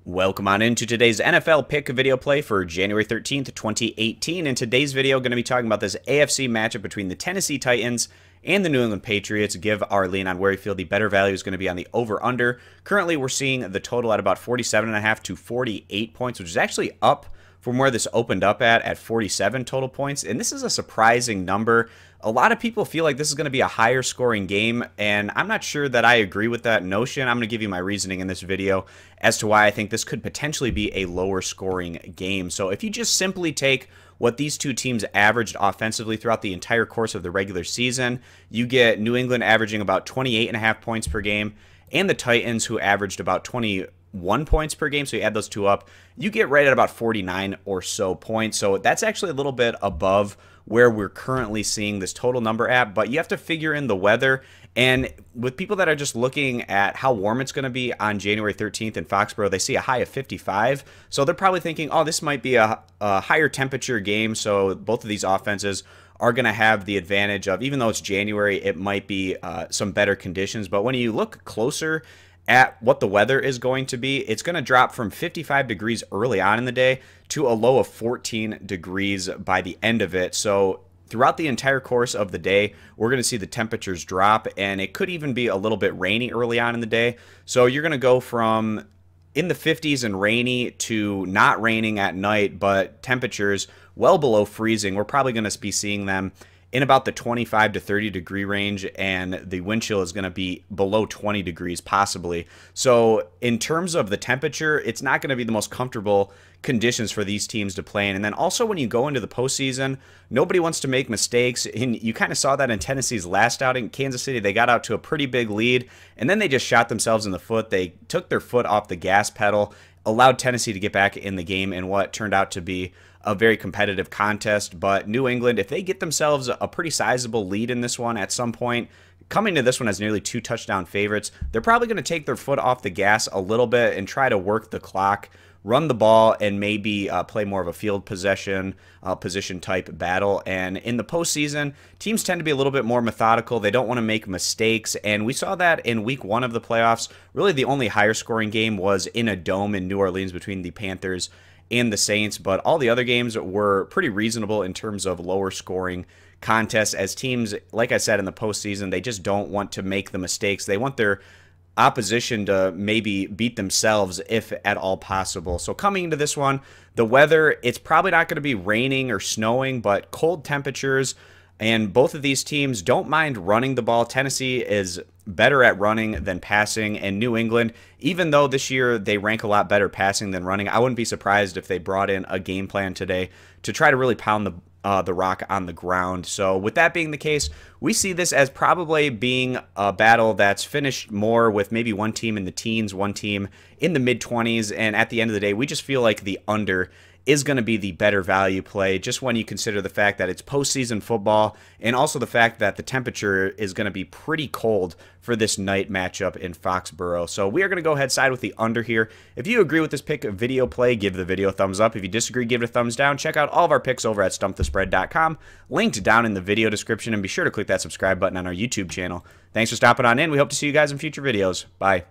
Welcome on into today's NFL pick video play for January 13th, 2018. In today's video, going to be talking about this AFC matchup between the Tennessee Titans and the New England Patriots. Give our lean on where we feel the better value is going to be on the over-under. Currently, we're seeing the total at about 47.5 to 48 points, which is actually up from where this opened up at 47 total points. And this is a surprising number. A lot of people feel like this is going to be a higher scoring game, and I'm not sure that I agree with that notion. I'm going to give you my reasoning in this video as to why I think this could potentially be a lower scoring game. So if you just simply take what these two teams averaged offensively throughout the entire course of the regular season, you get New England averaging about 28.5 points per game, and the Titans, who averaged about 21 points per game. So you add those two up, you get right at about 49 or so points. So that's actually a little bit above where we're currently seeing this total number at, but you have to figure in the weather. And with people that are just looking at how warm it's going to be on January 13th in Foxborough, they see a high of 55. So they're probably thinking, oh, this might be a higher temperature game. So both of these offenses are going to have the advantage of, even though it's January, it might be some better conditions. But when you look closer at what the weather is going to be, it's going to drop from 55 degrees early on in the day to a low of 14 degrees by the end of it. So throughout the entire course of the day, we're going to see the temperatures drop, and it could even be a little bit rainy early on in the day. So you're going to go from in the 50s and rainy to not raining at night, but temperatures well below freezing. We're probably going to be seeing them in about the 25 to 30 degree range, and the wind chill is going to be below 20 degrees possibly. So in terms of the temperature, it's not going to be the most comfortable conditions for these teams to play in. And then also when you go into the postseason, nobody wants to make mistakes. And you kind of saw that in Tennessee's last outing. Kansas City, they got out to a pretty big lead, and then they just shot themselves in the foot. They took their foot off the gas pedal, allowed Tennessee to get back in the game in what turned out to be a very competitive contest. But New England, if they get themselves a pretty sizable lead in this one at some point, coming to this one as nearly 2 touchdown favorites, they're probably going to take their foot off the gas a little bit and try to work the clock, run the ball, and maybe play more of a field possession, position type battle. And in the postseason, teams tend to be a little bit more methodical. They don't want to make mistakes, and we saw that in week 1 of the playoffs. Really, the only higher scoring game was in a dome in New Orleans between the Panthers and the Saints, but all the other games were pretty reasonable in terms of lower scoring contests, as teams, like I said, in the postseason, they just don't want to make the mistakes. They want their opposition to maybe beat themselves if at all possible. So coming into this one, the weather, it's probably not going to be raining or snowing, but cold temperatures, and both of these teams don't mind running the ball. Tennessee is better at running than passing, and New England, even though this year they rank a lot better passing than running, I wouldn't be surprised if they brought in a game plan today to try to really pound the rock on the ground. So with that being the case, we see this as probably being a battle that's finished more with maybe one team in the teens, one team in the mid-20s, and at the end of the day, we just feel like the under is going to be the better value play, just when you consider the fact that it's postseason football, and also the fact that the temperature is going to be pretty cold for this night matchup in Foxborough. So we are going to go ahead side with the under here. If you agree with this pick video play, give the video a thumbs up. If you disagree, give it a thumbs down. Check out all of our picks over at stumpthespread.com, linked down in the video description, and be sure to click that subscribe button on our YouTube channel. Thanks for stopping on in. We hope to see you guys in future videos. Bye.